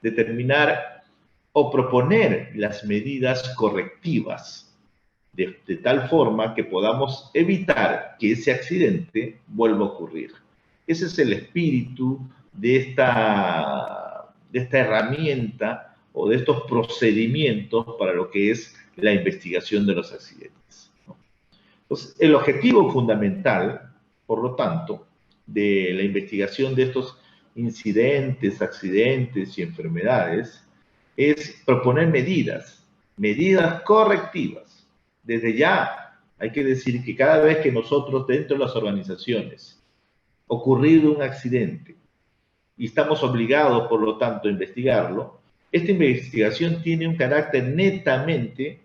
determinar o proponer las medidas correctivas de tal forma que podamos evitar que ese accidente vuelva a ocurrir. Ese es el espíritu de esta herramienta o de estos procedimientos para lo que es la investigación de los accidentes, ¿no? Entonces, el objetivo fundamental, por lo tanto, de la investigación de estos incidentes, accidentes y enfermedades es proponer medidas correctivas. Desde ya hay que decir que cada vez que nosotros dentro de las organizaciones ocurrido un accidente y estamos obligados, por lo tanto, a investigarlo, esta investigación tiene un carácter netamente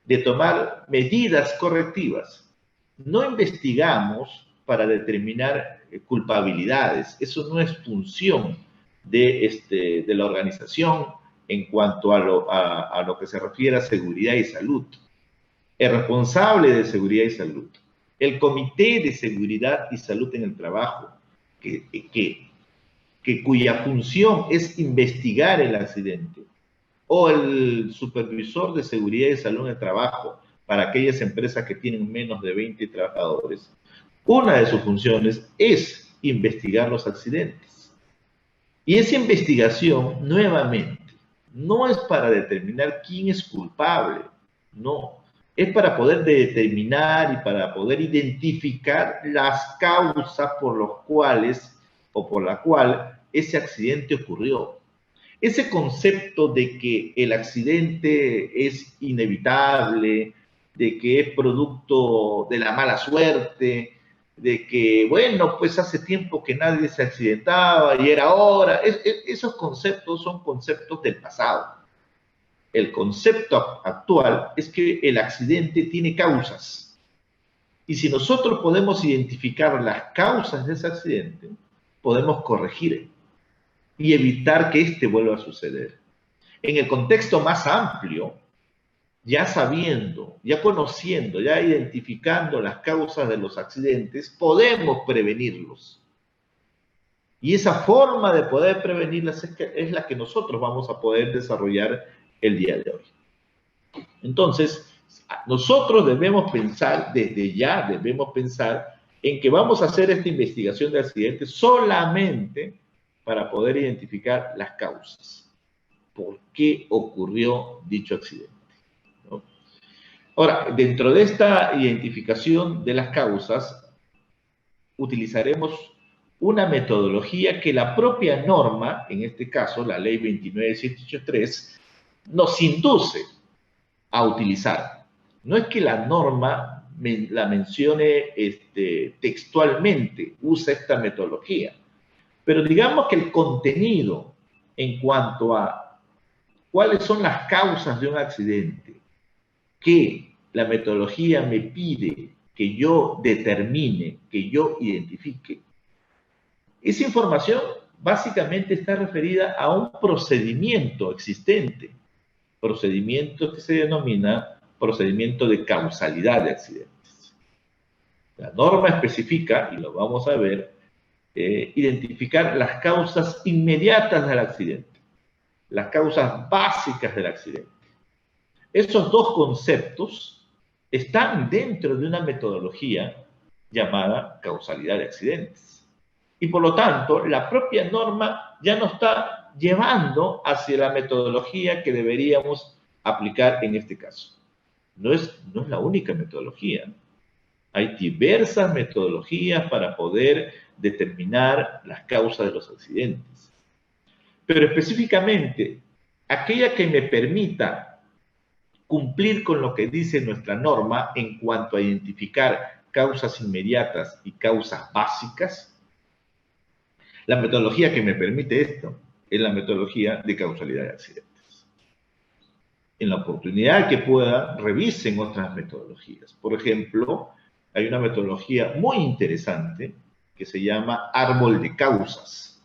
de tomar medidas correctivas. No investigamos para determinar culpabilidades, eso no es función de la organización en cuanto a lo que se refiere a seguridad y salud. El responsable de seguridad y salud, el Comité de Seguridad y Salud en el Trabajo, cuya función es investigar el accidente, o el supervisor de seguridad y salud en el trabajo para aquellas empresas que tienen menos de 20 trabajadores, una de sus funciones es investigar los accidentes. Y esa investigación, nuevamente, no es para determinar quién es culpable, no, es para poder determinar y para poder identificar las causas por las cuales o por la cual ese accidente ocurrió. Ese concepto de que el accidente es inevitable, de que es producto de la mala suerte, de que, bueno, pues hace tiempo que nadie se accidentaba y era hora, esos conceptos son conceptos del pasado. El concepto actual es que el accidente tiene causas. Y si nosotros podemos identificar las causas de ese accidente, podemos corregir y evitar que éste vuelva a suceder. En el contexto más amplio, ya sabiendo, ya conociendo, ya identificando las causas de los accidentes, podemos prevenirlos. Y esa forma de poder prevenirlas es la que nosotros vamos a poder desarrollar el día de hoy. Entonces, nosotros debemos pensar, desde ya debemos pensar en que vamos a hacer esta investigación de accidentes solamente para poder identificar las causas. ¿Por qué ocurrió dicho accidente? ¿No? Ahora, dentro de esta identificación de las causas, utilizaremos una metodología que la propia norma, en este caso la ley 29.783, nos induce a utilizar. No es que la norma la mencione textualmente, usa esta metodología, pero digamos que el contenido en cuanto a cuáles son las causas de un accidente que la metodología me pide que yo determine, que yo identifique, esa información básicamente está referida a un procedimiento existente, procedimiento que se denomina procedimiento de causalidad de accidentes. La norma especifica, y lo vamos a ver, identificar las causas inmediatas del accidente, las causas básicas del accidente. Esos dos conceptos están dentro de una metodología llamada causalidad de accidentes. Y por lo tanto, la propia norma ya nos está llevando hacia la metodología que deberíamos aplicar en este caso. No es la única metodología. Hay diversas metodologías para poder determinar las causas de los accidentes. Pero específicamente, aquella que me permita cumplir con lo que dice nuestra norma en cuanto a identificar causas inmediatas y causas básicas, la metodología que me permite esto es la metodología de causalidad de accidentes. En la oportunidad que pueda, revisen otras metodologías. Por ejemplo, hay una metodología muy interesante que se llama árbol de causas.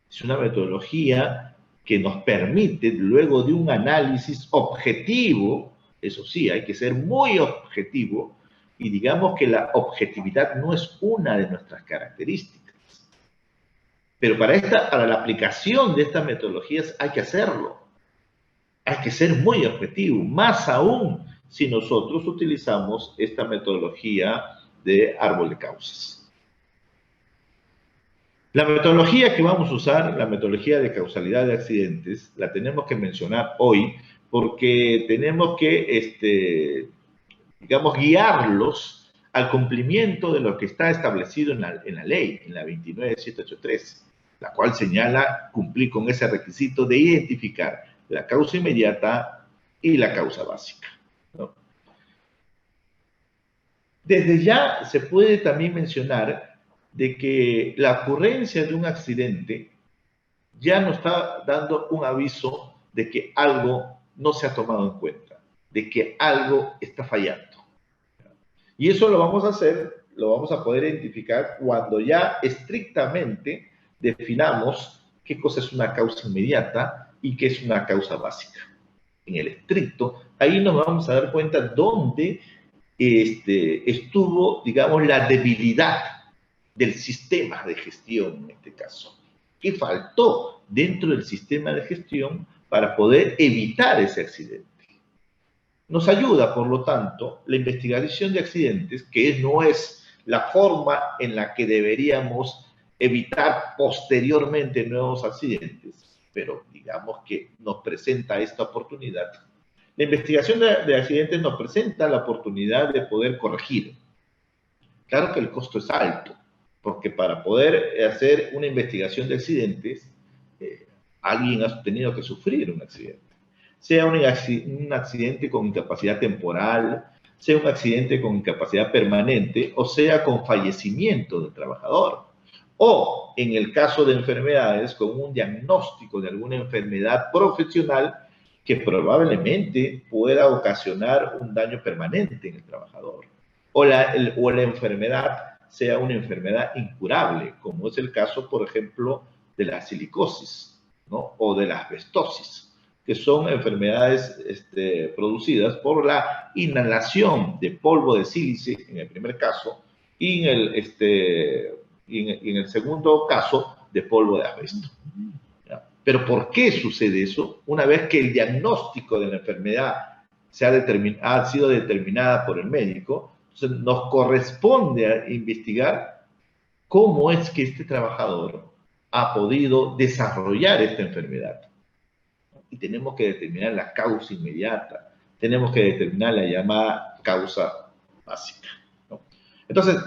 Es una metodología que nos permite, luego de un análisis objetivo, eso sí, hay que ser muy objetivo, y digamos que la objetividad no es una de nuestras características. Pero para la aplicación de estas metodologías hay que hacerlo. Hay que ser muy objetivo, más aún si nosotros utilizamos esta metodología de árbol de causas. La metodología que vamos a usar, la metodología de causalidad de accidentes, la tenemos que mencionar hoy porque tenemos que, digamos, guiarlos al cumplimiento de lo que está establecido en la ley, en la 29783, la cual señala cumplir con ese requisito de identificar la causa inmediata y la causa básica, ¿no? Desde ya se puede también mencionar de que la ocurrencia de un accidente ya nos está dando un aviso de que algo no se ha tomado en cuenta, de que algo está fallando. Y eso lo vamos a hacer, lo vamos a poder identificar cuando ya estrictamente definamos qué cosa es una causa inmediata y qué es una causa básica. En el estricto, ahí nos vamos a dar cuenta dónde estuvo, digamos, la debilidad del sistema de gestión en este caso. ¿Qué faltó dentro del sistema de gestión para poder evitar ese accidente? Nos ayuda, por lo tanto, la investigación de accidentes, que no es la forma en la que deberíamos evitar posteriormente nuevos accidentes, pero digamos que nos presenta esta oportunidad. La investigación de accidentes nos presenta la oportunidad de poder corregir. Claro que el costo es alto, porque para poder hacer una investigación de accidentes, alguien ha tenido que sufrir un accidente. Sea un accidente con incapacidad temporal, sea un accidente con incapacidad permanente, o sea con fallecimiento del trabajador. O en el caso de enfermedades, con un diagnóstico de alguna enfermedad profesional que probablemente pueda ocasionar un daño permanente en el trabajador. O la enfermedad sea una enfermedad incurable, como es el caso, por ejemplo, de la silicosis, ¿no? O de la asbestosis, que son enfermedades producidas por la inhalación de polvo de sílice, en el primer caso, y en el segundo caso, de polvo de asbesto. ¿Ya? Pero ¿por qué sucede eso? Una vez que el diagnóstico de la enfermedad ha sido determinada por el médico, entonces nos corresponde investigar cómo es que este trabajador ha podido desarrollar esta enfermedad. Y tenemos que determinar la causa inmediata, tenemos que determinar la llamada causa básica, ¿no? Entonces,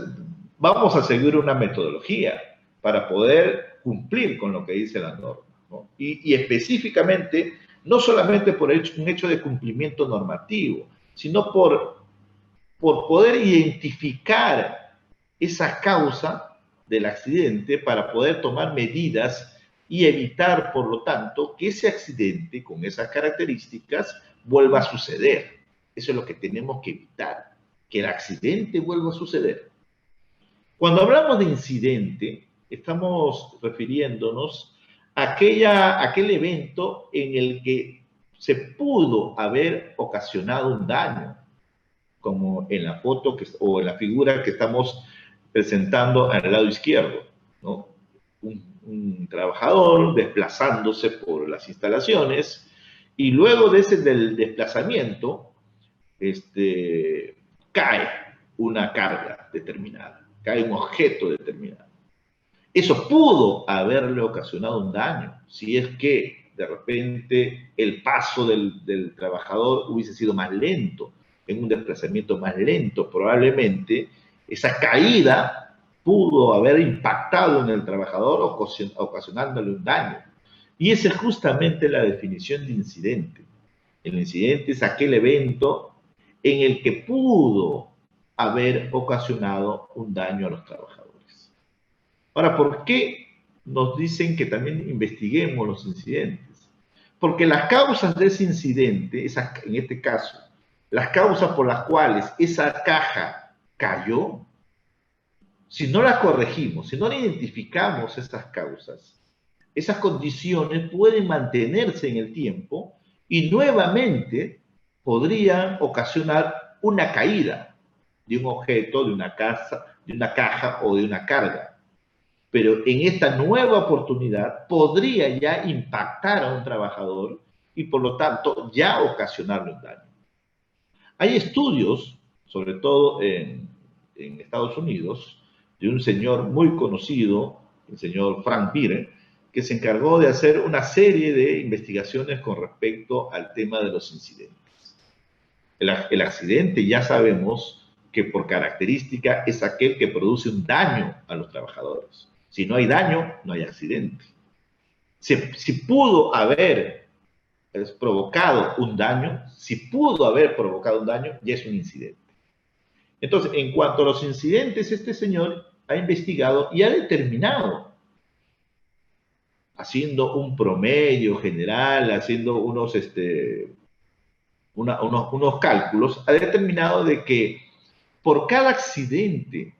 vamos a seguir una metodología para poder cumplir con lo que dice la norma, ¿no? Y específicamente, no solamente por un hecho de cumplimiento normativo, sino por poder identificar esa causa del accidente para poder tomar medidas y evitar, por lo tanto, que ese accidente con esas características vuelva a suceder. Eso es lo que tenemos que evitar, que el accidente vuelva a suceder. Cuando hablamos de incidente, estamos refiriéndonos a aquel evento en el que se pudo haber ocasionado un daño, como en la foto o en la figura que estamos presentando al lado izquierdo, ¿no? Un trabajador desplazándose por las instalaciones y luego del desplazamiento cae una carga determinada, cae un objeto determinado. Eso pudo haberle ocasionado un daño si es que de repente el paso del trabajador hubiese sido más lento, en un desplazamiento más lento, probablemente esa caída pudo haber impactado en el trabajador ocasionándole un daño. Y esa es justamente la definición de incidente. El incidente es aquel evento en el que pudo haber ocasionado un daño a los trabajadores. Ahora, ¿por qué nos dicen que también investiguemos los incidentes? Porque las causas de ese incidente, en este caso, las causas por las cuales esa caja cayó, si no la corregimos, si no identificamos esas causas, esas condiciones pueden mantenerse en el tiempo y nuevamente podrían ocasionar una caída de un objeto, de una caja o de una carga. pero en esta nueva oportunidad podría ya impactar a un trabajador y por lo tanto ya ocasionarle un daño. Hay estudios, sobre todo en Estados Unidos, de un señor muy conocido, el señor Frank Beer, que se encargó de hacer una serie de investigaciones con respecto al tema de los incidentes. El accidente ya sabemos que por característica es aquel que produce un daño a los trabajadores. Si no hay daño, no hay accidente. Si pudo haber provocado un daño, si pudo haber provocado un daño, ya es un incidente. Entonces, en cuanto a los incidentes, este señor ha investigado y ha determinado, haciendo un promedio general, haciendo unos cálculos, ha determinado de que por cada accidente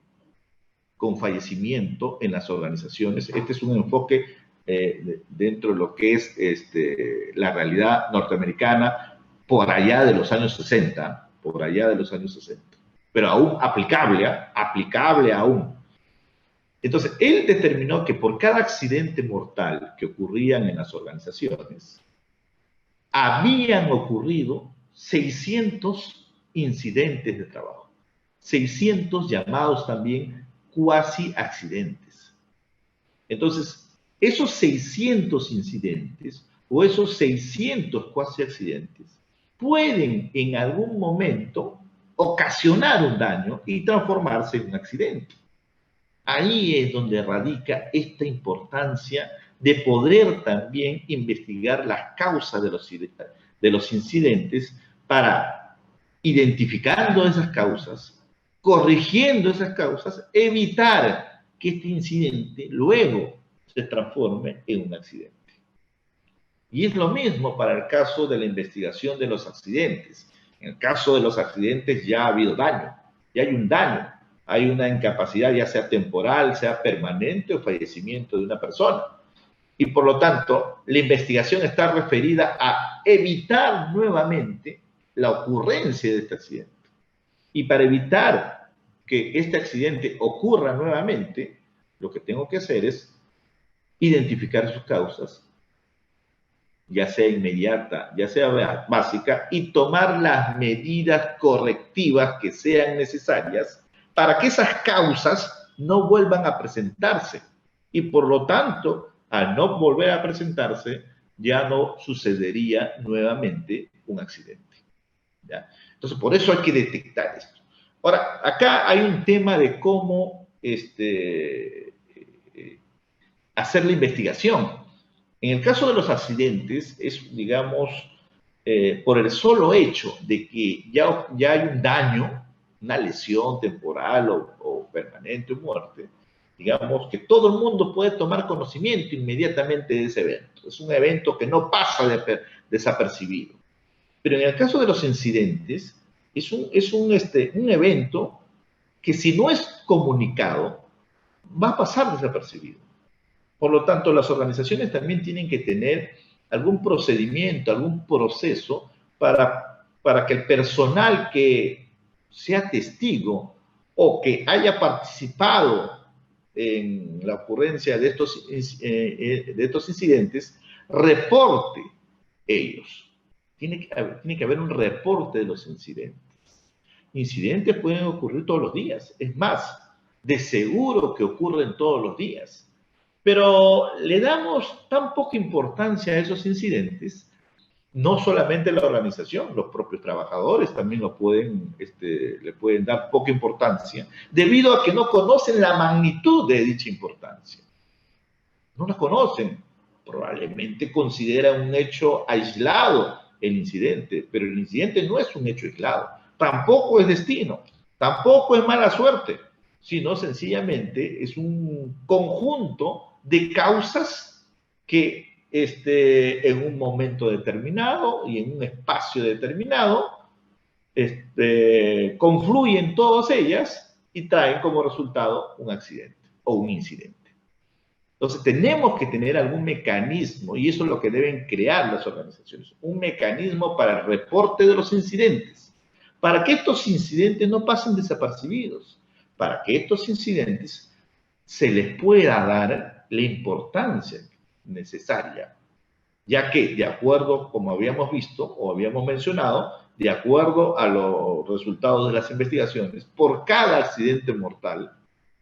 con fallecimiento en las organizaciones, este es un enfoque dentro de lo que es la realidad norteamericana por allá de los años 60, por allá de los años 60, pero aún aplicable aún. Entonces, él determinó que por cada accidente mortal que ocurrían en las organizaciones, habían ocurrido 600 incidentes de trabajo, 600 llamados también cuasi accidentes. Entonces, esos 600 incidentes o esos 600 cuasi accidentes pueden en algún momento ocasionar un daño y transformarse en un accidente. Ahí es donde radica esta importancia de poder también investigar las causas de los incidentes para, identificando esas causas, corrigiendo esas causas, evitar que este incidente luego se transforme en un accidente. Y es lo mismo para el caso de la investigación de los accidentes. En el caso de los accidentes ya ha habido daño, ya hay un daño, hay una incapacidad ya sea temporal, sea permanente o fallecimiento de una persona. Y por lo tanto, la investigación está referida a evitar nuevamente la ocurrencia de este accidente. Y para evitar que este accidente ocurra nuevamente, lo que tengo que hacer es identificar sus causas, ya sea inmediata, ya sea básica, y tomar las medidas correctivas que sean necesarias para que esas causas no vuelvan a presentarse. Y por lo tanto, al no volver a presentarse, ya no sucedería nuevamente un accidente. ¿Ya? Entonces, por eso hay que detectar esto. Ahora, acá hay un tema de cómo hacer la investigación. En el caso de los accidentes, es, digamos, por el solo hecho de que ya hay un daño, una lesión temporal o permanente o muerte, digamos que todo el mundo puede tomar conocimiento inmediatamente de ese evento. Es un evento que no pasa desapercibido. Pero en el caso de los incidentes, es un evento que si no es comunicado, va a pasar desapercibido. Por lo tanto, las organizaciones también tienen que tener algún procedimiento, algún proceso para que el personal que sea testigo o que haya participado en la ocurrencia de estos incidentes, reporte ellos. Tiene que haber un reporte de los incidentes. Incidentes pueden ocurrir todos los días. Es más, de seguro que ocurren todos los días. Pero le damos tan poca importancia a esos incidentes, no solamente la organización, los propios trabajadores también le pueden dar poca importancia, debido a que no conocen la magnitud de dicha importancia. No la conocen. Probablemente consideran un hecho aislado el incidente, pero el incidente no es un hecho aislado. Tampoco es destino, tampoco es mala suerte, sino sencillamente es un conjunto de causas que en un momento determinado y en un espacio determinado confluyen todas ellas y traen como resultado un accidente o un incidente. Entonces tenemos que tener algún mecanismo, y eso es lo que deben crear las organizaciones, un mecanismo para el reporte de los incidentes, para que estos incidentes no pasen desapercibidos, para que estos incidentes se les pueda dar la importancia necesaria, ya que de acuerdo, como habíamos visto o habíamos mencionado, de acuerdo a los resultados de las investigaciones, por cada accidente mortal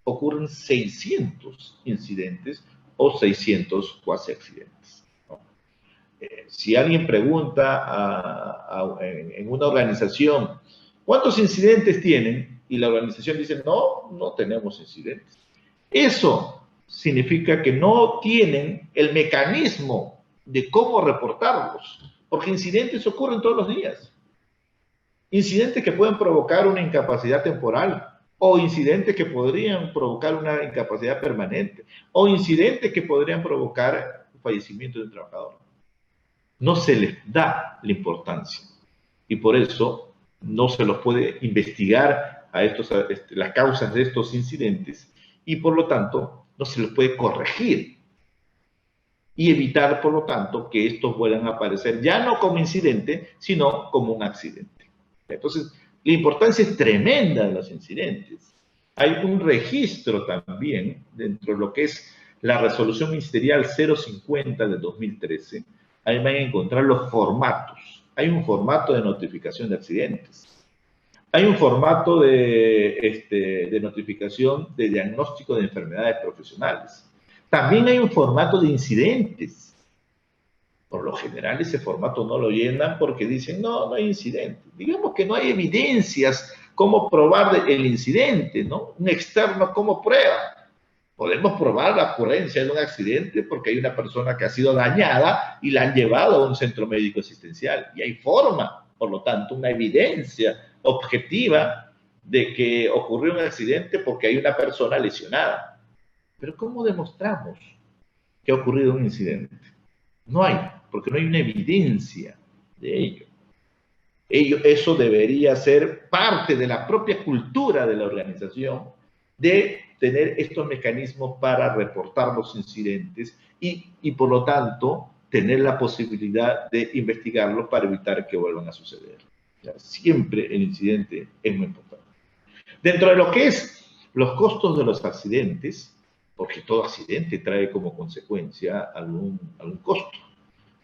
ocurren 600 incidentes o 600 cuasi accidentes. ¿No? Si alguien pregunta en una organización, ¿cuántos incidentes tienen? Y la organización dice, no, no tenemos incidentes. Eso significa que no tienen el mecanismo de cómo reportarlos, porque incidentes ocurren todos los días. Incidentes que pueden provocar una incapacidad temporal, o incidentes que podrían provocar una incapacidad permanente, o incidentes que podrían provocar el fallecimiento de un trabajador. No se les da la importancia y por eso no se los puede investigar a las causas de estos incidentes y por lo tanto no se les puede corregir y evitar por lo tanto que estos vuelvan a aparecer ya no como incidente sino como un accidente. Entonces la importancia es tremenda de los incidentes. Hay un registro también dentro de lo que es la resolución ministerial 050 de 2013. Ahí van a encontrar los formatos. Hay un formato de notificación de accidentes. Hay un formato de notificación de diagnóstico de enfermedades profesionales. También hay un formato de incidentes. Por lo general ese formato no lo llenan porque dicen, no, no hay incidente. Digamos que no hay evidencias cómo probar el incidente, ¿no? Un externo, ¿cómo prueba? Podemos probar la ocurrencia de un accidente porque hay una persona que ha sido dañada y la han llevado a un centro médico asistencial. Y hay forma, por lo tanto, una evidencia objetiva de que ocurrió un accidente porque hay una persona lesionada. Pero ¿cómo demostramos que ha ocurrido un incidente? No hay, porque no hay una evidencia de ello. Eso debería ser parte de la propia cultura de la organización, de tener estos mecanismos para reportar los incidentes y por lo tanto tener la posibilidad de investigarlos para evitar que vuelvan a suceder. Ya, siempre el incidente es muy importante. Dentro de lo que es los costos de los accidentes, porque todo accidente trae como consecuencia algún costo,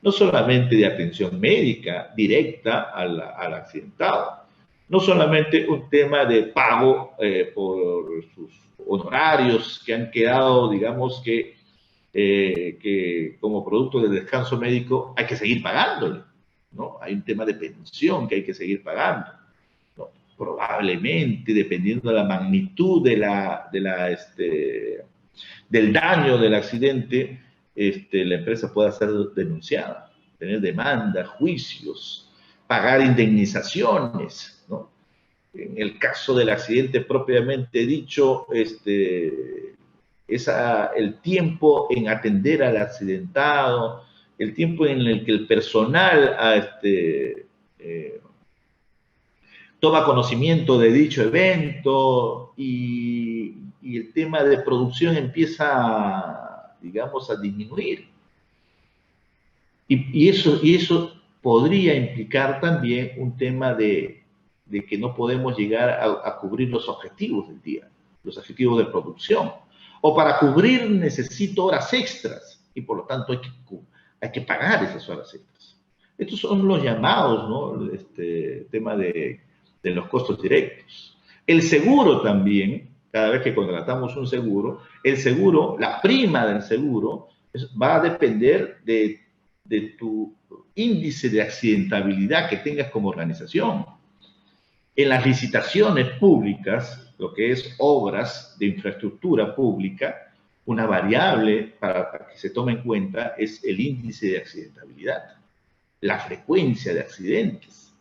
no solamente de atención médica directa al accidentado, no solamente un tema de pago por sus honorarios que han quedado, digamos que como producto del descanso médico hay que seguir pagándole, ¿no? Hay un tema de pensión que hay que seguir pagando, ¿no? Probablemente, dependiendo de la magnitud del daño del accidente, la empresa pueda ser denunciada, tener demandas, juicios, pagar indemnizaciones, ¿no? En el caso del accidente propiamente dicho, el tiempo en atender al accidentado, el tiempo en el que el personal toma conocimiento de dicho evento y el tema de producción empieza, digamos, a disminuir. Y eso podría implicar también un tema de que no podemos llegar a cubrir los objetivos del día, los objetivos de producción. O para cubrir necesito horas extras y por lo tanto hay que pagar esas horas extras. Estos son los llamados, ¿no? Tema de los costos directos. El seguro también, cada vez que contratamos un seguro, el seguro, la prima del seguro, va a depender de tu índice de accidentabilidad que tengas como organización. En las licitaciones públicas, lo que es obras de infraestructura pública, una variable para que se tome en cuenta es el índice de accidentabilidad, la frecuencia de accidentes,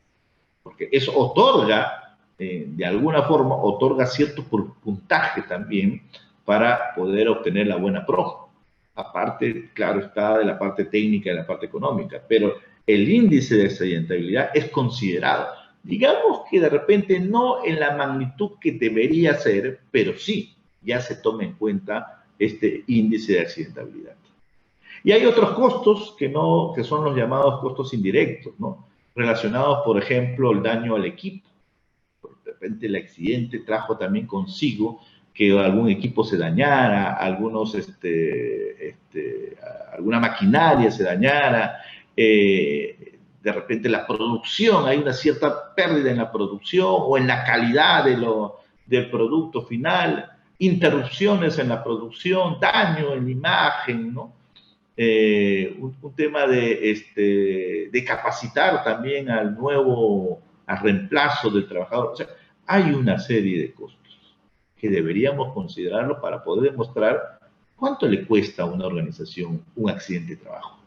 porque eso otorga, de alguna forma, otorga cierto puntaje también para poder obtener la buena pro. Aparte, claro está, de la parte técnica y de la parte económica, pero el índice de accidentabilidad es considerado. Digamos que de repente no en la magnitud que debería ser, pero sí, ya se toma en cuenta este índice de accidentabilidad. Y hay otros costos que son los llamados costos indirectos, ¿no? Relacionados, por ejemplo, el daño al equipo. De repente el accidente trajo también consigo que algún equipo se dañara, alguna maquinaria se dañara, de repente la producción, hay una cierta pérdida en la producción o en la calidad del producto final, interrupciones en la producción, daño en la imagen, ¿no? Un tema de capacitar también al reemplazo del trabajador. O sea, hay una serie de costos que deberíamos considerarlo para poder demostrar cuánto le cuesta a una organización un accidente de trabajo.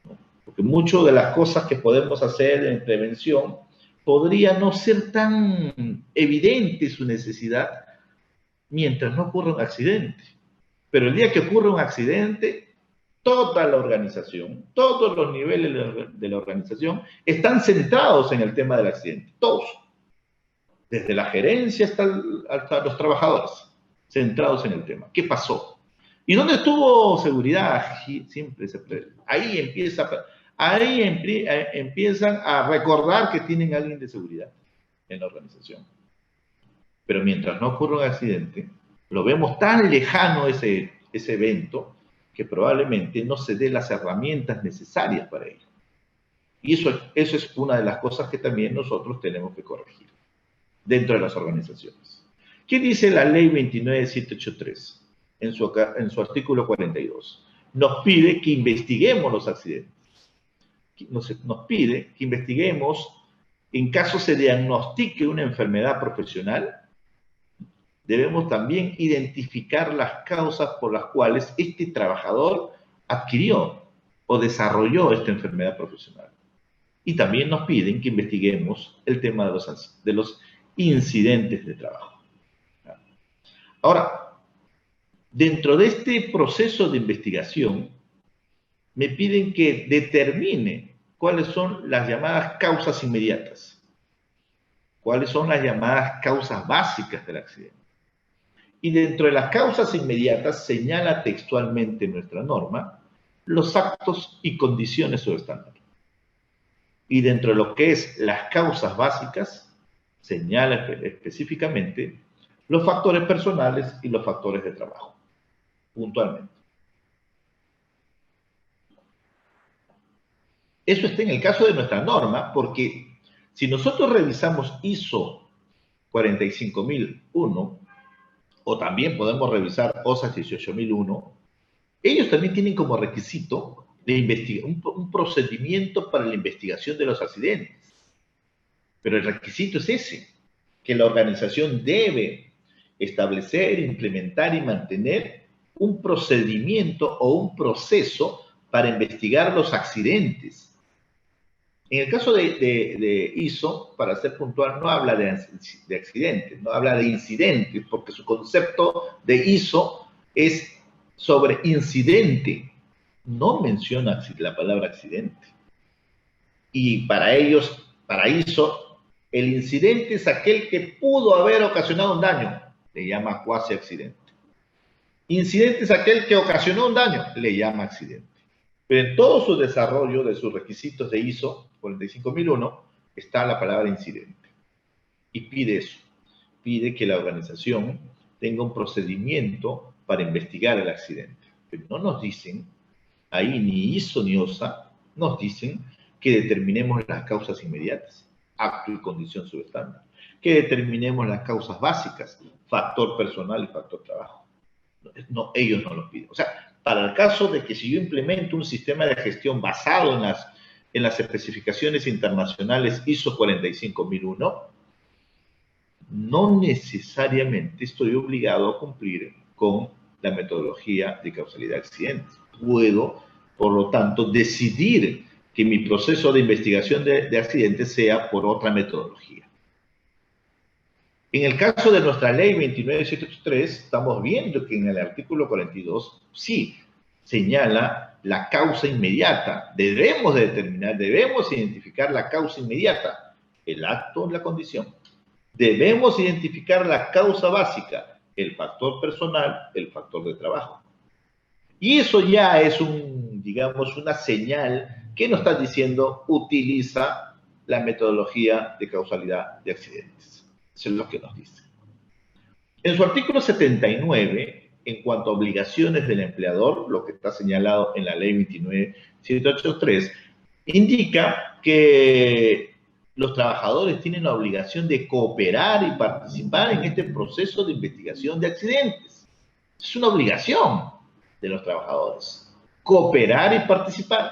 ¿No? Porque muchas de las cosas que podemos hacer en prevención podría no ser tan evidente su necesidad mientras no ocurra un accidente. Pero el día que ocurre un accidente, toda la organización, todos los niveles de la organización están centrados en el tema del accidente, todos, desde la gerencia hasta los trabajadores, centrados en el tema. ¿Qué pasó? ¿Y dónde estuvo seguridad? Siempre ahí empiezan a recordar que tienen a alguien de seguridad en la organización. Pero mientras no ocurre un accidente, lo vemos tan lejano ese evento que probablemente no se dé las herramientas necesarias para ello. Y eso es una de las cosas que también nosotros tenemos que corregir dentro de las organizaciones. ¿Qué dice la ley 29783 en su artículo 42? Nos pide que investiguemos los accidentes. Nos pide que investiguemos en caso se diagnostique una enfermedad profesional. Debemos también identificar las causas por las cuales este trabajador adquirió o desarrolló esta enfermedad profesional. Y también nos piden que investiguemos el tema de los incidentes de trabajo. Ahora, dentro de este proceso de investigación, me piden que determine cuáles son las llamadas causas inmediatas, cuáles son las llamadas causas básicas del accidente. Y dentro de las causas inmediatas señala textualmente nuestra norma los actos y condiciones o estándar. Y dentro de lo que es las causas básicas, señala específicamente los factores personales y los factores de trabajo, puntualmente. Eso está en el caso de nuestra norma, porque si nosotros revisamos ISO 45001, o también podemos revisar OSA 18001, ellos también tienen como requisito un procedimiento para la investigación de los accidentes. Pero el requisito es ese, que la organización debe establecer, implementar y mantener un procedimiento o un proceso para investigar los accidentes. En el caso de ISO, para ser puntual, no habla de accidentes, no habla de incidentes, porque su concepto de ISO es sobre incidente, no menciona la palabra accidente. Y para ellos, para ISO, el incidente es aquel que pudo haber ocasionado un daño, le llama cuasi accidente. Incidente es aquel que ocasionó un daño, le llama accidente. Pero en todo su desarrollo de sus requisitos de ISO 45001 está la palabra incidente. Y pide eso, pide que la organización tenga un procedimiento para investigar el accidente. Pero no nos dicen, ahí ni ISO ni OSA, nos dicen que determinemos las causas inmediatas, acto y condición subestándar, que determinemos las causas básicas, factor personal y factor trabajo. No, ellos no lo piden. O sea, para el caso de que si yo implemento un sistema de gestión basado en las especificaciones internacionales ISO 45001, no necesariamente estoy obligado a cumplir con la metodología de causalidad de accidentes. Puedo, por lo tanto, decidir que mi proceso de investigación de accidentes sea por otra metodología. En el caso de nuestra ley 29783, estamos viendo que en el artículo 42 sí señala la causa inmediata. Debemos determinar, debemos identificar la causa inmediata, el acto, la condición. Debemos identificar la causa básica, el factor personal, el factor de trabajo. Y eso ya es digamos, una señal que nos está diciendo utiliza la metodología de causalidad de accidentes. Eso es lo que nos dice. En su artículo 79, en cuanto a obligaciones del empleador, lo que está señalado en la ley 29783, indica que los trabajadores tienen la obligación de cooperar y participar en este proceso de investigación de accidentes. Es una obligación de los trabajadores, cooperar y participar.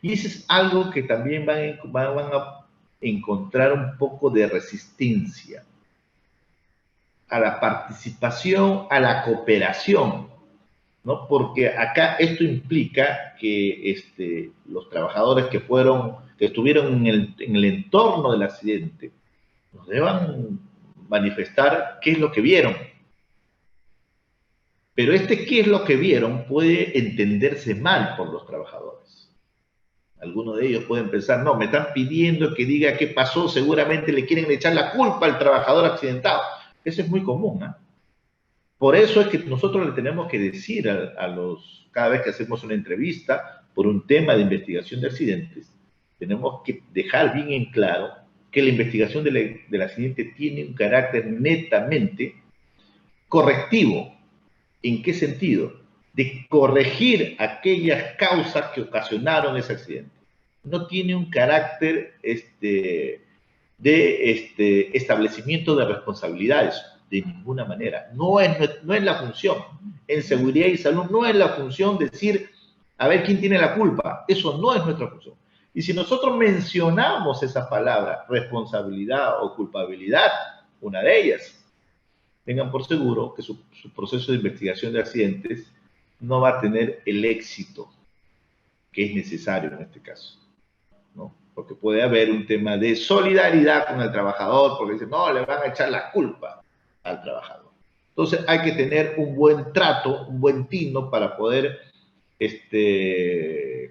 Y eso es algo que también van a encontrar un poco de resistencia a la participación, a la cooperación, ¿no? Porque acá esto implica que los trabajadores que estuvieron en el entorno del accidente, nos deban manifestar qué es lo que vieron. Pero qué es lo que vieron puede entenderse mal por los trabajadores. Algunos de ellos pueden pensar, no, me están pidiendo que diga qué pasó, seguramente le quieren echar la culpa al trabajador accidentado. Eso es muy común, ¿eh? Por eso es que nosotros le tenemos que decir cada vez que hacemos una entrevista por un tema de investigación de accidentes, tenemos que dejar bien en claro que la investigación del accidente tiene un carácter netamente correctivo. ¿En qué sentido? De corregir aquellas causas que ocasionaron ese accidente. No tiene un carácter de establecimiento de responsabilidades, de ninguna manera. No es la función. En seguridad y salud no es la función decir, a ver quién tiene la culpa. Eso no es nuestra función. Y si nosotros mencionamos esa palabra, responsabilidad o culpabilidad, una de ellas, tengan por seguro que su proceso de investigación de accidentes no va a tener el éxito que es necesario en este caso, ¿no? Porque puede haber un tema de solidaridad con el trabajador, porque dicen, no, le van a echar la culpa al trabajador. Entonces hay que tener un buen trato, un buen tino para poder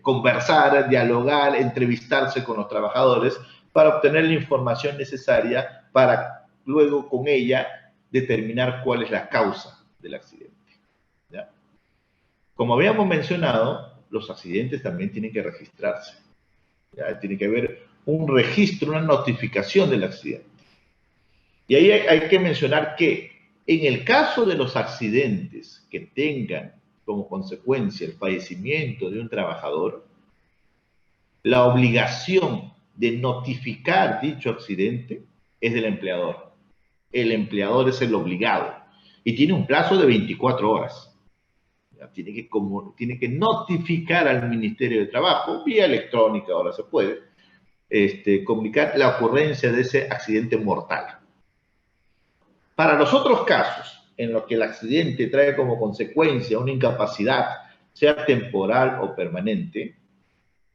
conversar, dialogar, entrevistarse con los trabajadores para obtener la información necesaria para luego con ella determinar cuál es la causa del accidente, ¿ya? Como habíamos mencionado, los accidentes también tienen que registrarse, ¿ya? Tiene que haber un registro, una notificación del accidente. Y ahí hay que mencionar que en el caso de los accidentes que tengan como consecuencia el fallecimiento de un trabajador, la obligación de notificar dicho accidente es del empleador. El empleador es el obligado y tiene un plazo de 24 horas. Tiene que notificar al Ministerio de Trabajo, vía electrónica ahora se puede, comunicar la ocurrencia de ese accidente mortal. Para los otros casos en los que el accidente trae como consecuencia una incapacidad, sea temporal o permanente,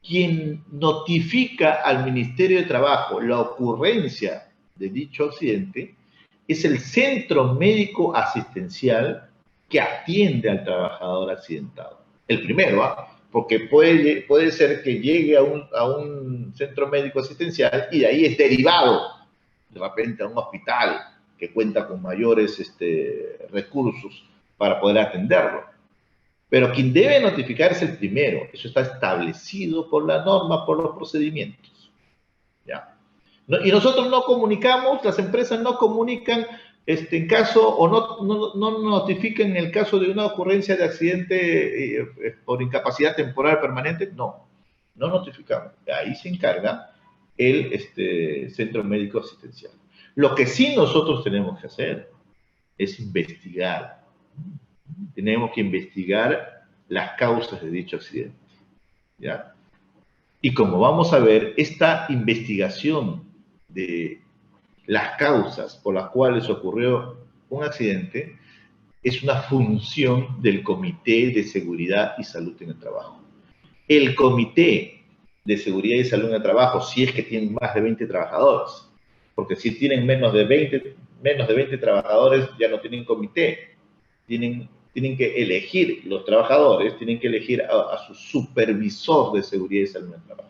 quien notifica al Ministerio de Trabajo la ocurrencia de dicho accidente es el centro médico asistencial que atiende al trabajador accidentado. El primero, ¿eh? Porque puede ser que llegue a un centro médico asistencial y de ahí es derivado de repente a un hospital que cuenta con mayores recursos para poder atenderlo. Pero quien debe notificar es el primero. Eso está establecido por la norma, por los procedimientos, ¿ya? Y nosotros no comunicamos, las empresas no comunican en caso, o no notifican en el caso de una ocurrencia de accidente por incapacidad temporal permanente, no notificamos. Ahí se encarga el centro médico asistencial. Lo que sí nosotros tenemos que hacer es investigar. Tenemos que investigar las causas de dicho accidente, ¿ya? Y como vamos a ver, esta investigación de las causas por las cuales ocurrió un accidente es una función del Comité de Seguridad y Salud en el Trabajo. El Comité de Seguridad y Salud en el Trabajo, si es que tienen más de 20 trabajadores, porque si tienen menos de 20 trabajadores ya no tienen comité, tienen que elegir, los trabajadores tienen que elegir a su supervisor de seguridad y salud en el trabajo.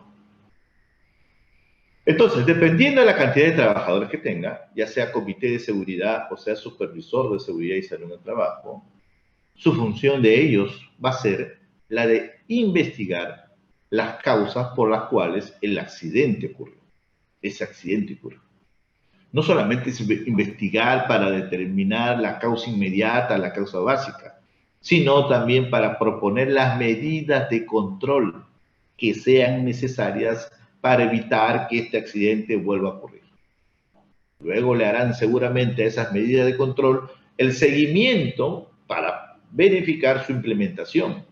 Entonces, dependiendo de la cantidad de trabajadores que tenga, ya sea comité de seguridad o sea supervisor de seguridad y salud en el trabajo, su función de ellos va a ser la de investigar las causas por las cuales el accidente ocurrió. Ese accidente ocurrió. No solamente es investigar para determinar la causa inmediata, la causa básica, sino también para proponer las medidas de control que sean necesarias para evitar que este accidente vuelva a ocurrir. Luego le harán seguramente a esas medidas de control el seguimiento para verificar su implementación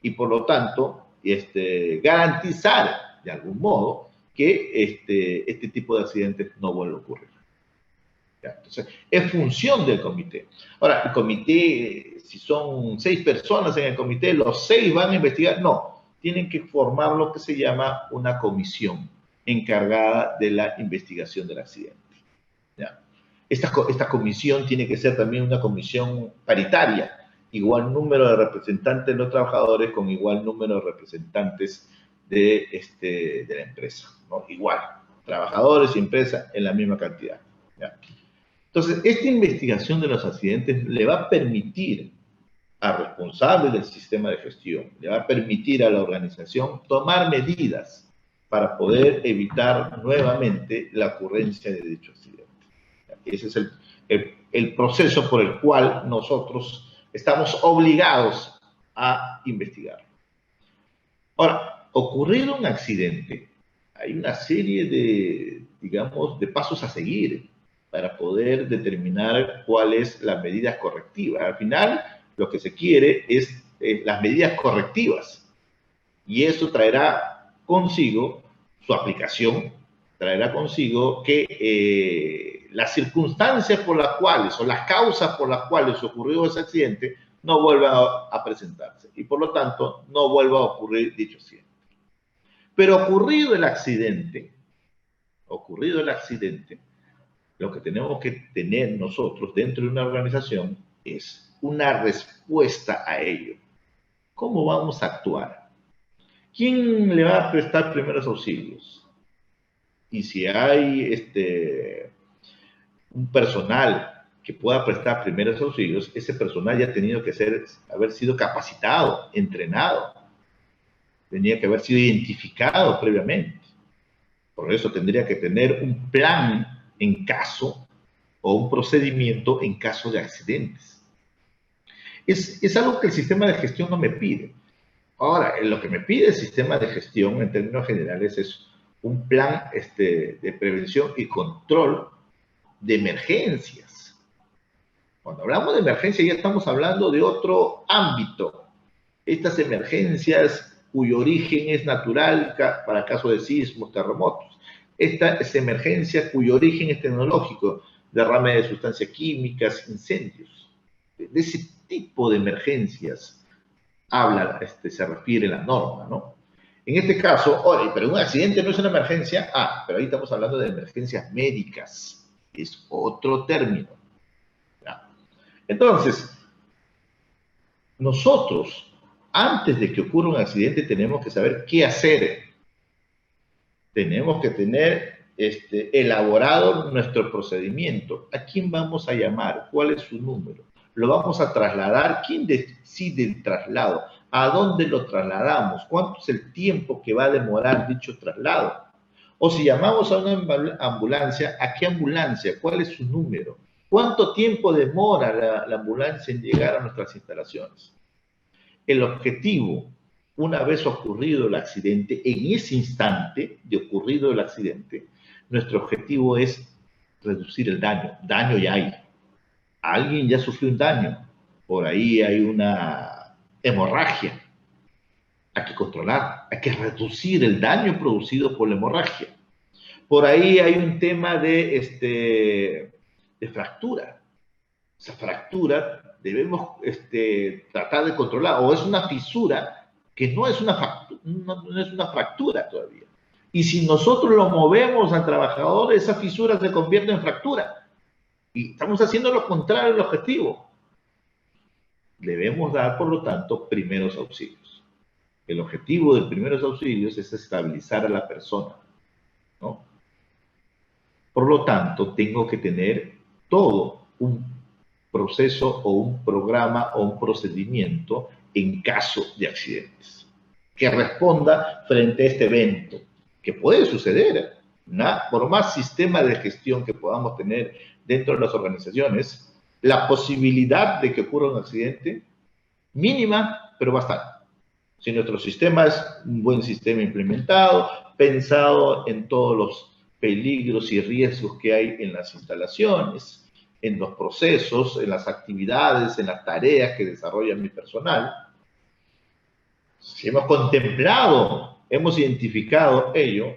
y por lo tanto garantizar de algún modo que este tipo de accidentes no vuelva a ocurrir. ¿Ya? Entonces, es función del comité. Ahora, el comité, si son 6 personas en el comité, ¿los 6 van a investigar? No, tienen que formar lo que se llama una comisión encargada de la investigación del accidente. ¿Ya? Esta comisión tiene que ser también una comisión paritaria, igual número de representantes de los trabajadores con igual número de representantes de la empresa, ¿no? Igual, trabajadores y empresa en la misma cantidad. ¿Ya? Entonces, esta investigación de los accidentes le va a permitir al responsable del sistema de gestión, le va a permitir a la organización tomar medidas para poder evitar nuevamente la ocurrencia de dicho accidente. Ese es el proceso por el cual nosotros estamos obligados a investigar. Ahora, ocurrido un accidente, hay una serie de, digamos, de pasos a seguir para poder determinar cuál es la medida correctiva. Al final, lo que se quiere es las medidas correctivas y eso traerá consigo su aplicación, traerá consigo que las circunstancias por las cuales o las causas por las cuales ocurrió ese accidente no vuelvan a presentarse y por lo tanto no vuelva a ocurrir dicho accidente. Pero ocurrido el accidente, lo que tenemos que tener nosotros dentro de una organización es una respuesta a ello. ¿Cómo vamos a actuar? ¿Quién le va a prestar primeros auxilios? Y si hay un personal que pueda prestar primeros auxilios, ese personal ya ha tenido que haber sido capacitado, entrenado, tenía que haber sido identificado previamente. Por eso tendría que tener un plan en caso o un procedimiento en caso de accidentes. Es algo que el sistema de gestión no me pide. Ahora, lo que me pide el sistema de gestión en términos generales es un plan de prevención y control de emergencias. Cuando hablamos de emergencia ya estamos hablando de otro ámbito. Estas emergencias cuyo origen es natural para caso de sismos, terremotos. Esta es emergencia cuyo origen es tecnológico, derrame de sustancias químicas, incendios. De ese tipo de emergencias se refiere la norma, ¿no? En este caso, oye, pero un accidente no es una emergencia. Pero ahí estamos hablando de emergencias médicas. Es otro término. ¿Ya? Entonces, nosotros, antes de que ocurra un accidente, tenemos que saber qué hacer. Tenemos que tener elaborado nuestro procedimiento. ¿A quién vamos a llamar? ¿Cuál es su número? ¿Lo vamos a trasladar? ¿Quién decide el traslado? ¿A dónde lo trasladamos? ¿Cuánto es el tiempo que va a demorar dicho traslado? O si llamamos a una ambulancia, ¿a qué ambulancia? ¿Cuál es su número? ¿Cuánto tiempo demora la ambulancia en llegar a nuestras instalaciones? El objetivo, una vez ocurrido el accidente, en ese instante de ocurrido el accidente, nuestro objetivo es reducir el daño. Daño ya hay. Alguien ya sufrió un daño. Por ahí hay una hemorragia. Hay que controlar, hay que reducir el daño producido por la hemorragia. Por ahí hay un tema de fractura. Esa fractura debemos tratar de controlar, o es una fisura que no es una fractura todavía. Y si nosotros lo movemos al trabajador, esa fisura se convierte en fractura. Y estamos haciendo lo contrario del objetivo. Debemos dar, por lo tanto, primeros auxilios. El objetivo de primeros auxilios es estabilizar a la persona, ¿no? Por lo tanto, tengo que tener todo un proceso o un programa o un procedimiento en caso de accidentes que responda frente a este evento, que puede suceder. Por más sistema de gestión que podamos tener dentro de las organizaciones, la posibilidad de que ocurra un accidente, mínima, pero va a estar. Si nuestro sistema es un buen sistema implementado, pensado en todos los peligros y riesgos que hay en las instalaciones, en los procesos, en las actividades, en las tareas que desarrolla mi personal, si hemos contemplado, hemos identificado ello,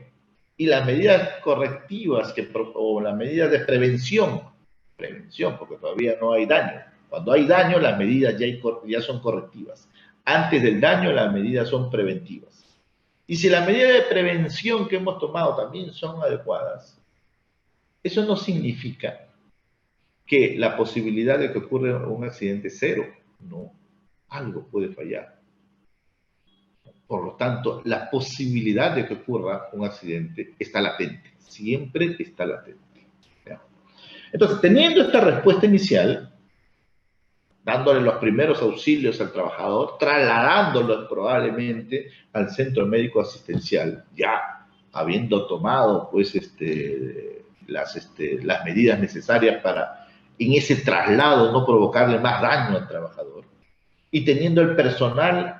y las medidas correctivas o las medidas de prevención, porque todavía no hay daño. Cuando hay daño, las medidas ya son correctivas. Antes del daño, las medidas son preventivas. Y si las medidas de prevención que hemos tomado también son adecuadas, eso no significa que la posibilidad de que ocurra un accidente es cero. No, algo puede fallar. Por lo tanto, la posibilidad de que ocurra un accidente está latente, siempre está latente. Entonces, teniendo esta respuesta inicial, dándole los primeros auxilios al trabajador, trasladándolo probablemente al centro médico asistencial, ya habiendo tomado pues las medidas necesarias para en ese traslado no provocarle más daño al trabajador, y teniendo el personal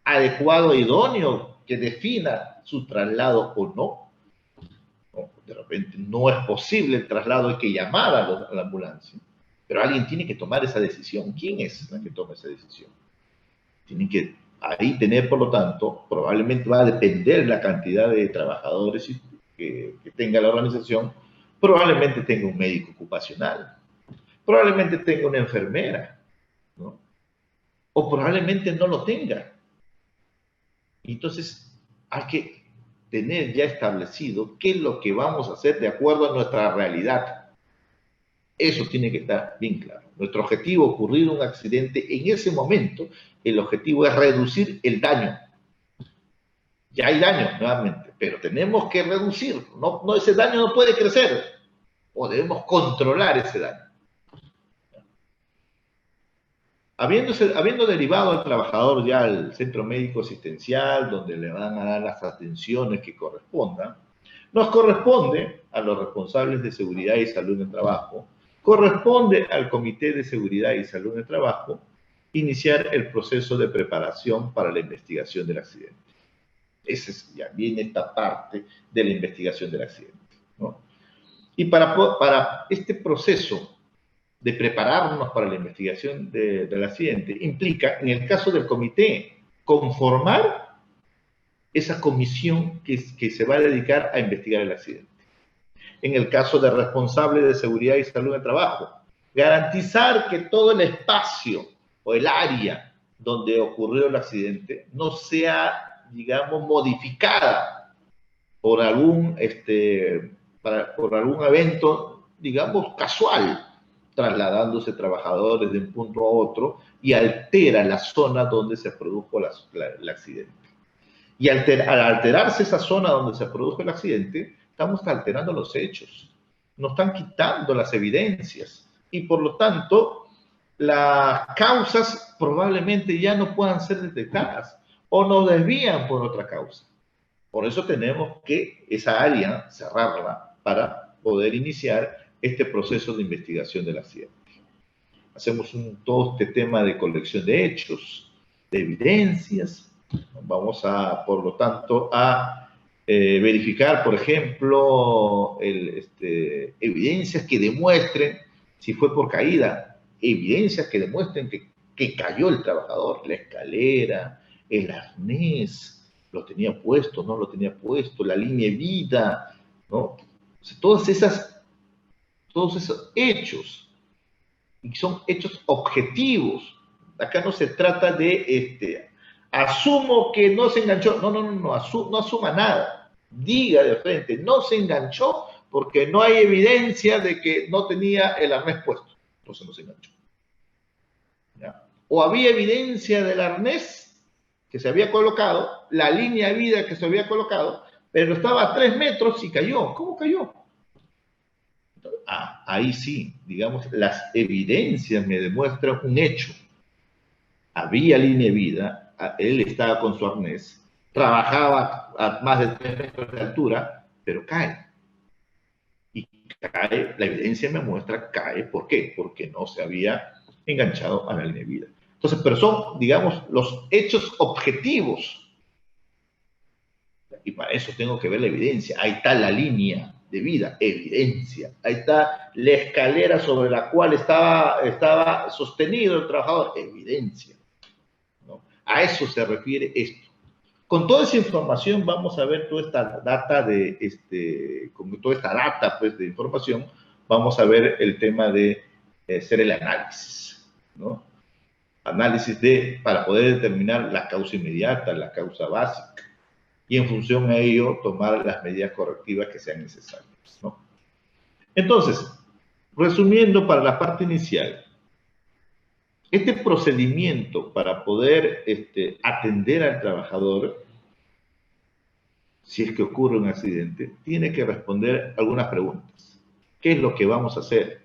adecuado e idóneo que defina su traslado o no. De repente no es posible el traslado, hay que llamar a la ambulancia, pero alguien tiene que tomar esa decisión. ¿Quién es la que toma esa decisión? Tienen que ahí tener, por lo tanto, probablemente va a depender la cantidad de trabajadores que tenga la organización, probablemente tenga un médico ocupacional, probablemente tenga una enfermera, ¿no? O probablemente no lo tenga. Entonces, hay que tener ya establecido qué es lo que vamos a hacer de acuerdo a nuestra realidad. Eso tiene que estar bien claro. Nuestro objetivo, ocurrir un accidente, en ese momento, el objetivo es reducir el daño. Ya hay daño, nuevamente, pero tenemos que reducirlo. No, ese daño no puede crecer, o debemos controlar ese daño. Habiendo derivado al trabajador ya al centro médico asistencial, donde le van a dar las atenciones que correspondan, nos corresponde a los responsables de seguridad y salud en el trabajo, corresponde al Comité de Seguridad y Salud en el Trabajo, iniciar el proceso de preparación para la investigación del accidente. Ya viene esta parte de la investigación del accidente, ¿no? Y para este proceso de prepararnos para la investigación del accidente, implica, en el caso del comité, conformar esa comisión que se va a dedicar a investigar el accidente. En el caso del responsable de seguridad y salud en el trabajo, garantizar que todo el espacio o el área donde ocurrió el accidente no sea, digamos, modificada por algún evento, digamos, casual, trasladándose trabajadores de un punto a otro y altera la zona donde se produjo el accidente. Y al alterarse esa zona donde se produjo el accidente, estamos alterando los hechos, nos están quitando las evidencias y por lo tanto las causas probablemente ya no puedan ser detectadas o nos desvían por otra causa. Por eso tenemos que esa área cerrarla para poder iniciar este proceso de investigación del accidente. Hacemos todo este tema de colección de hechos, de evidencias. Vamos por lo tanto, a verificar, por ejemplo, evidencias que demuestren si fue por caída, evidencias que demuestren que cayó el trabajador, la escalera, el arnés, lo tenía puesto, no lo tenía puesto, la línea de vida, ¿no? O sea, todos esos hechos, y son hechos objetivos. Acá no se trata de, asumo que no se enganchó, no asuma nada, diga de frente, no se enganchó porque no hay evidencia de que no tenía el arnés puesto, entonces no se enganchó. ¿Ya? O había evidencia del arnés que se había colocado, la línea de vida que se había colocado, pero estaba a 3 metros y cayó. ¿Cómo cayó? Ahí sí, digamos, las evidencias me demuestran un hecho. Había línea de vida, él estaba con su arnés, trabajaba a más de 3 metros de altura, pero cae. cae, la evidencia me muestra cae. ¿Por qué? Porque no se había enganchado a la línea de vida. Entonces, pero son, digamos, los hechos objetivos. Y para eso tengo que ver la evidencia. Ahí está la línea de vida, evidencia. Ahí está la escalera sobre la cual estaba sostenido el trabajador, evidencia, ¿no? A eso se refiere esto. Con toda esa información vamos a ver toda esta data con toda esta data pues, de información, vamos a ver el tema de hacer el análisis, ¿no? Análisis para poder determinar la causa inmediata, la causa básica, y en función a ello tomar las medidas correctivas que sean necesarias, ¿no? Entonces, resumiendo para la parte inicial, este procedimiento para poder atender al trabajador, si es que ocurre un accidente, tiene que responder algunas preguntas. ¿Qué es lo que vamos a hacer?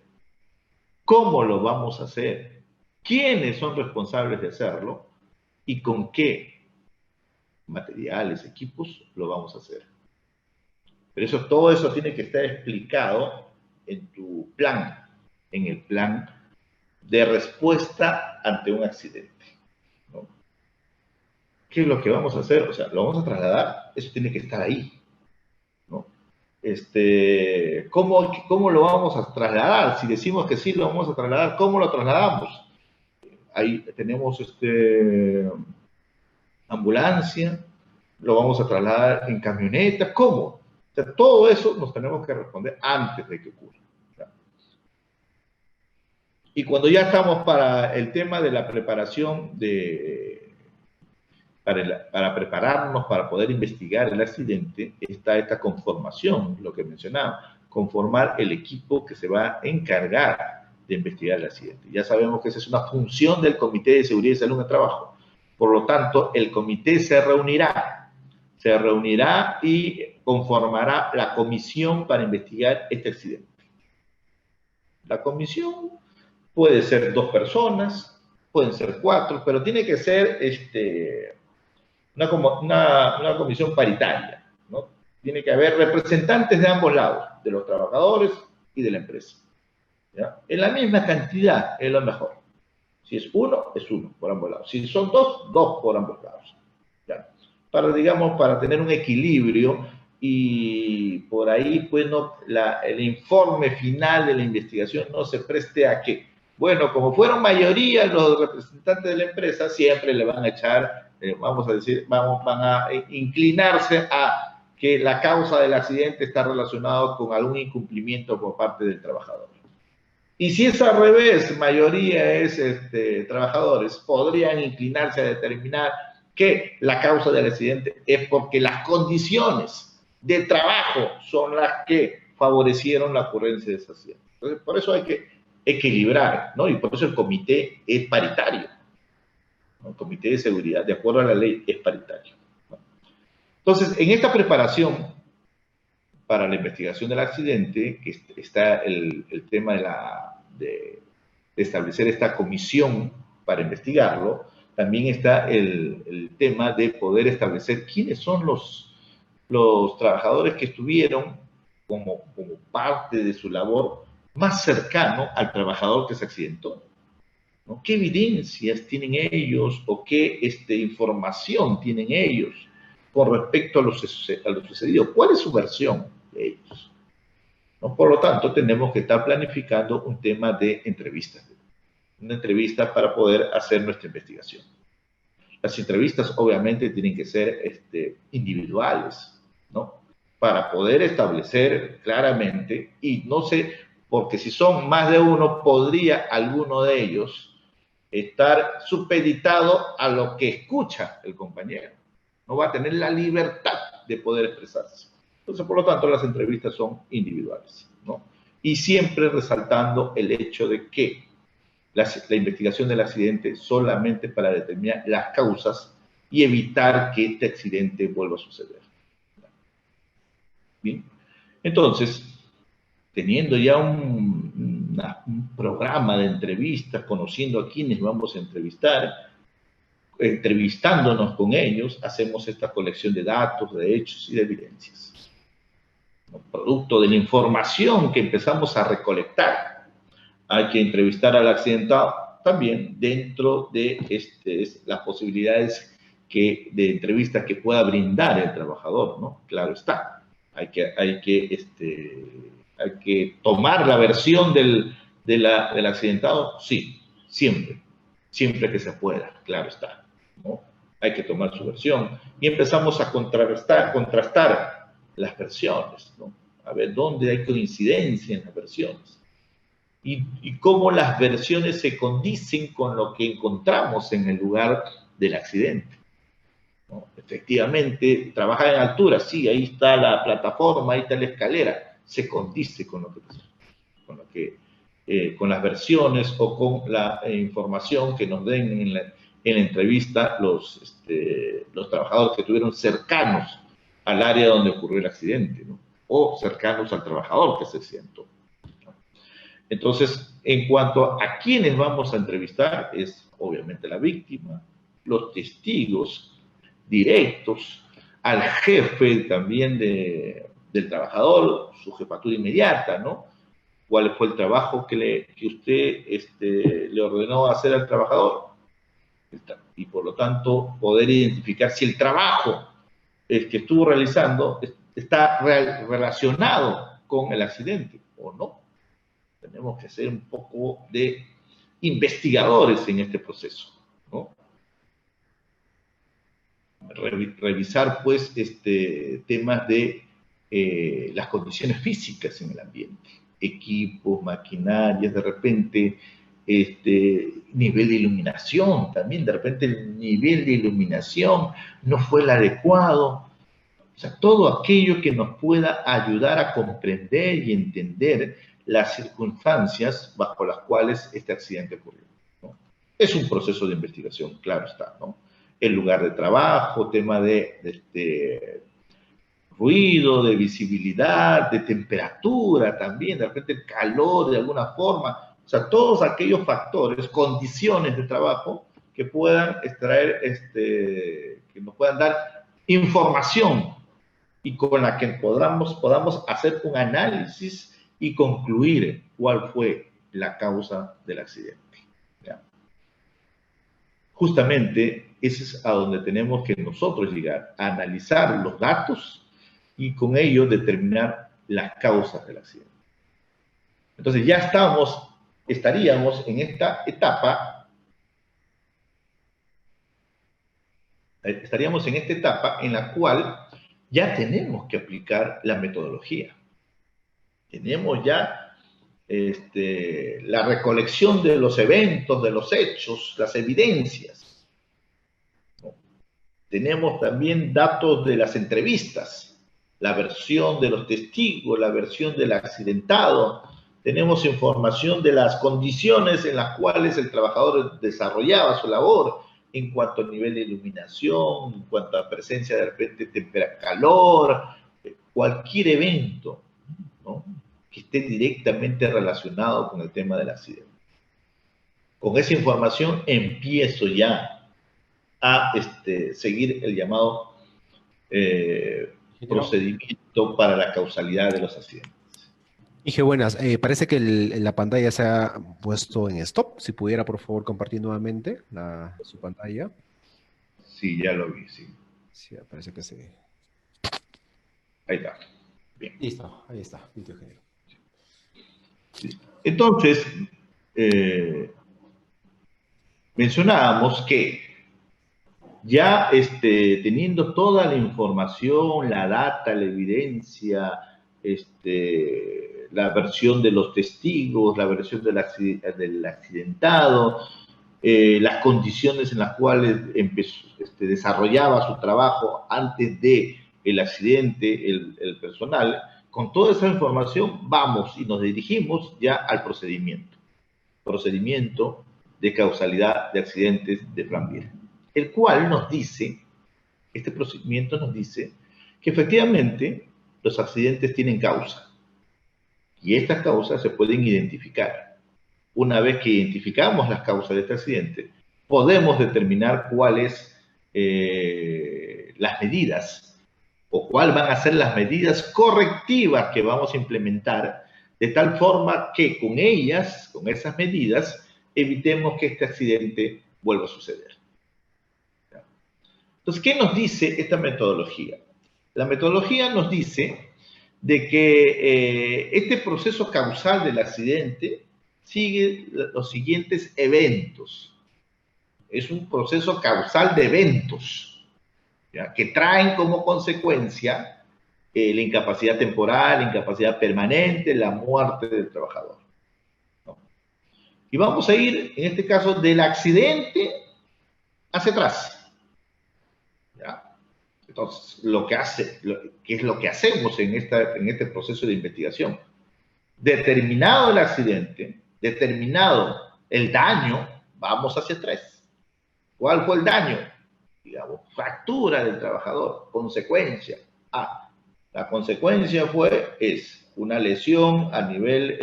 ¿Cómo lo vamos a hacer? ¿Quiénes son responsables de hacerlo? ¿Y con qué materiales, equipos lo vamos a hacer? Pero todo eso tiene que estar explicado en tu plan, en el plan de respuesta ante un accidente, ¿no? ¿Qué es lo que vamos a hacer? O sea, lo vamos a trasladar, eso tiene que estar ahí, ¿no? ¿Cómo lo vamos a trasladar? Si decimos que sí lo vamos a trasladar, ¿cómo lo trasladamos? Ahí tenemos ambulancia, lo vamos a trasladar en camioneta, ¿cómo? O sea, todo eso nos tenemos que responder antes de que ocurra. Y cuando ya estamos para el tema de la preparación para prepararnos para poder investigar el accidente, está esta conformación, lo que mencionaba, conformar el equipo que se va a encargar de investigar el accidente. Ya sabemos que esa es una función del Comité de Seguridad y Salud en el Trabajo. Por lo tanto, el comité se reunirá y conformará la comisión para investigar este accidente. La comisión puede ser 2 personas, pueden ser 4, pero tiene que ser una comisión paritaria, ¿no? Tiene que haber representantes de ambos lados, de los trabajadores y de la empresa, ¿ya? En la misma cantidad es lo mejor. Si es uno por ambos lados. Si son dos por ambos lados, ¿ya? Para tener un equilibrio y por ahí, pues, el informe final de la investigación no se preste a que, bueno, como fueron mayoría los representantes de la empresa, siempre le van a echar, vamos a decir, van a inclinarse a que la causa del accidente está relacionada con algún incumplimiento por parte del trabajador. Y si es al revés, mayoría es trabajadores, podrían inclinarse a determinar que la causa del accidente es porque las condiciones de trabajo son las que favorecieron la ocurrencia de ese accidente. Entonces, por eso hay que equilibrar, ¿no? Y por eso el comité es paritario, ¿no? El comité de seguridad, de acuerdo a la ley, es paritario, ¿no? Entonces, en esta preparación para la investigación del accidente, que está el tema de establecer esta comisión para investigarlo, también está el tema de poder establecer quiénes son los trabajadores que estuvieron como parte de su labor más cercano al trabajador que se accidentó, ¿no? ¿Qué evidencias tienen ellos o qué información tienen ellos con respecto a lo sucedido? ¿Cuál es su versión de ellos, ¿no? Por lo tanto, tenemos que estar planificando un tema de entrevistas, una entrevista para poder hacer nuestra investigación. Las entrevistas obviamente tienen que ser individuales, ¿no? Para poder establecer claramente, y no sé, porque si son más de uno, podría alguno de ellos estar supeditado a lo que escucha el compañero. No va a tener la libertad de poder expresarse. Entonces, por lo tanto, las entrevistas son individuales, ¿no? Y siempre resaltando el hecho de que la investigación del accidente solamente para determinar las causas y evitar que este accidente vuelva a suceder. Bien, entonces, teniendo ya un programa de entrevistas, conociendo a quienes vamos a entrevistar, entrevistándonos con ellos, hacemos esta colección de datos, de hechos y de evidencias, ¿no? producto de la información que empezamos a recolectar. Hay que entrevistar al accidentado también dentro de las posibilidades de entrevista que pueda brindar el trabajador, ¿no? Claro está. Hay que tomar la versión del accidentado, sí, siempre que se pueda, claro está, ¿no? Hay que tomar su versión y empezamos a contrastar las versiones, ¿no? A ver dónde hay coincidencia en las versiones y cómo las versiones se condicen con lo que encontramos en el lugar del accidente, ¿no? Efectivamente, trabajar en altura, sí, ahí está la plataforma, ahí está la escalera, se condice con lo que pasó, con las versiones o con la información que nos den en la entrevista los trabajadores que estuvieron cercanos al área donde ocurrió el accidente, ¿no? O cercanos al trabajador que se accidentó. Entonces, en cuanto a quiénes vamos a entrevistar, es obviamente la víctima, los testigos directos, al jefe también del trabajador, su jefatura inmediata, ¿no? ¿Cuál fue el trabajo que usted le ordenó hacer al trabajador? Y por lo tanto, poder identificar si el trabajo que estuvo realizando está relacionado con el accidente o no. Tenemos que ser un poco de investigadores en este proceso, ¿no? Revisar, pues, temas de las condiciones físicas en el ambiente, equipos, maquinarias, de repente, nivel de iluminación también, de repente el nivel de iluminación no fue el adecuado. O sea, todo aquello que nos pueda ayudar a comprender y entender las circunstancias bajo las cuales este accidente ocurrió, ¿no? Es un proceso de investigación, claro está, ¿no? El lugar de trabajo, tema de ruido, de visibilidad, de temperatura también, de repente el calor de alguna forma, o sea, todos aquellos factores, condiciones de trabajo que puedan extraer, que nos puedan dar información y con la que podamos hacer un análisis y concluir cuál fue la causa del accidente, ¿ya? Justamente ese es a donde tenemos que nosotros llegar, a analizar los datos y con ello determinar las causas del accidente. Entonces ya estaríamos en esta etapa, en la cual ya tenemos que aplicar la metodología. Tenemos ya la recolección de los eventos, de los hechos, las evidencias, ¿no? Tenemos también datos de las entrevistas, la versión de los testigos, la versión del accidentado. Tenemos información de las condiciones en las cuales el trabajador desarrollaba su labor en cuanto a nivel de iluminación, en cuanto a presencia de repente temperatura, calor, cualquier evento, ¿no?, que esté directamente relacionado con el tema del accidente. Con esa información empiezo ya a seguir el llamado procedimiento para la causalidad de los accidentes. Dije, buenas, parece que la pantalla se ha puesto en stop. Si pudiera, por favor, compartir nuevamente su pantalla. Sí, ya lo vi, sí. Sí, parece que sí. Ahí está. Bien. Listo, ahí está. Listo, ingeniero. Sí. Entonces, mencionábamos que ya teniendo toda la información, la data, la evidencia, la versión de los testigos, la versión del accidentado, las condiciones en las cuales desarrollaba su trabajo antes del accidente, el personal, con toda esa información vamos y nos dirigimos ya al procedimiento de causalidad de accidentes de Flambier, el cual nos dice, este procedimiento nos dice que efectivamente los accidentes tienen causa y estas causas se pueden identificar. Una vez que identificamos las causas de este accidente, podemos determinar cuáles las medidas o cuáles van a ser las medidas correctivas que vamos a implementar, de tal forma que con ellas, con esas medidas, evitemos que este accidente vuelva a suceder. Entonces, ¿qué nos dice esta metodología? La metodología nos dice de que este proceso causal del accidente sigue los siguientes eventos. Es un proceso causal de eventos, ¿ya?, que traen como consecuencia la incapacidad temporal, la incapacidad permanente, la muerte del trabajador, ¿no? Y vamos a ir, en este caso, del accidente hacia atrás, ¿ya? Entonces, ¿qué es lo que hacemos en este proceso de investigación? Determinado el accidente, determinado el daño, vamos hacia atrás. ¿Cuál fue el daño? Digamos, fractura del trabajador, consecuencia. La consecuencia es una lesión a nivel,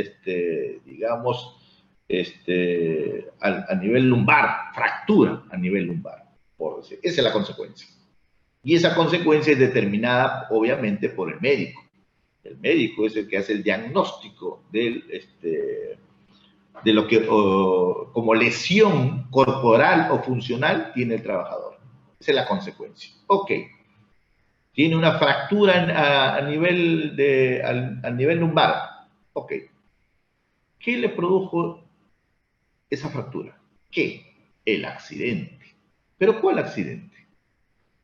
digamos, a nivel lumbar, fractura a nivel lumbar, por decir. Esa es la consecuencia. Y esa consecuencia es determinada, obviamente, por el médico. El médico es el que hace el diagnóstico de lo que como lesión corporal o funcional tiene el trabajador. Esa es la consecuencia. Ok. Tiene una fractura a nivel lumbar. Ok. ¿Qué le produjo esa fractura? ¿Qué? El accidente. ¿Pero cuál accidente?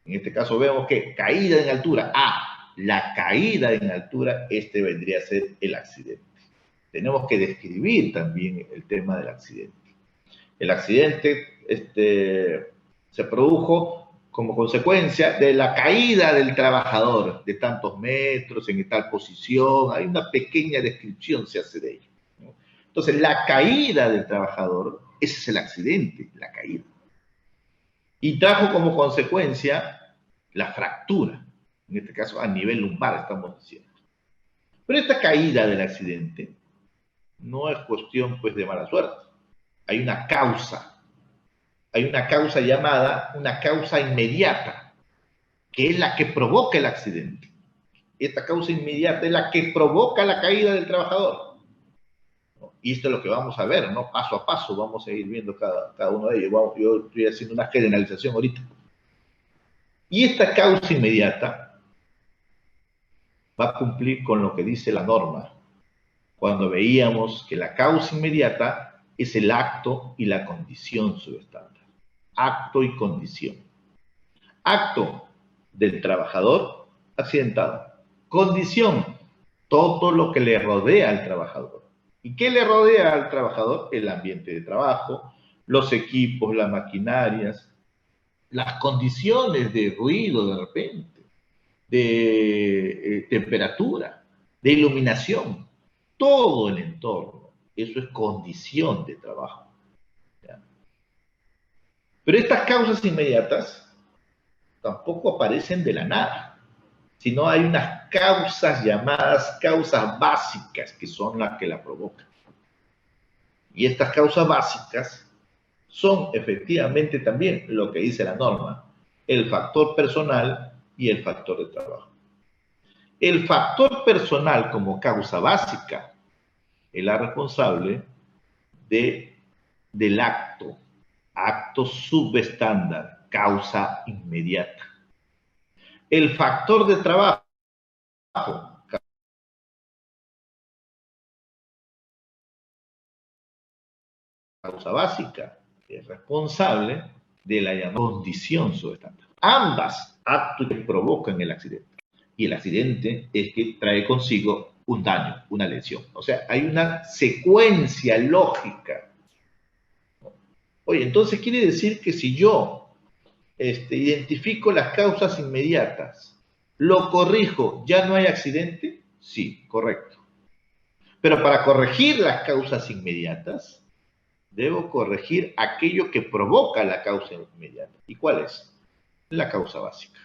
En este caso vemos que caída en altura. La caída en altura, vendría a ser el accidente. Tenemos que describir también el tema del accidente. El accidente se produjo como consecuencia de la caída del trabajador de tantos metros, en tal posición. Hay una pequeña descripción se hace de ello, ¿no? Entonces, la caída del trabajador, ese es el accidente, la caída. Y trajo como consecuencia la fractura, en este caso a nivel lumbar estamos diciendo. Pero esta caída del accidente no es cuestión pues de mala suerte. Hay una causa llamada una causa inmediata, que es la que provoca el accidente. Esta causa inmediata es la que provoca la caída del trabajador. Y esto es lo que vamos a ver, ¿no? Paso a paso vamos a ir viendo cada uno de ellos. Yo estoy haciendo una generalización ahorita. Y esta causa inmediata va a cumplir con lo que dice la norma, cuando veíamos que la causa inmediata es el acto y la condición subestándar. Acto y condición. Acto del trabajador accidentado. Condición, todo lo que le rodea al trabajador. ¿Y qué le rodea al trabajador? El ambiente de trabajo, los equipos, las maquinarias, las condiciones de ruido de repente, de temperatura, de iluminación, todo el entorno. Eso es condición de trabajo, ¿ya? Pero estas causas inmediatas tampoco aparecen de la nada, sino hay unas causas llamadas causas básicas que son las que la provocan. Y estas causas básicas son efectivamente también lo que dice la norma, el factor personal y el factor de trabajo. El factor personal como causa básica es la responsable del acto subestándar, causa inmediata. El factor de trabajo, causa básica, es responsable de la llamada condición subestándar. Ambas actos que provocan el accidente. Y el accidente es que trae consigo un daño, una lesión. O sea, hay una secuencia lógica. Oye, entonces quiere decir que si yo identifico las causas inmediatas, lo corrijo, ¿ya no hay accidente? Sí, correcto. Pero para corregir las causas inmediatas, debo corregir aquello que provoca la causa inmediata. ¿Y cuál es? La causa básica.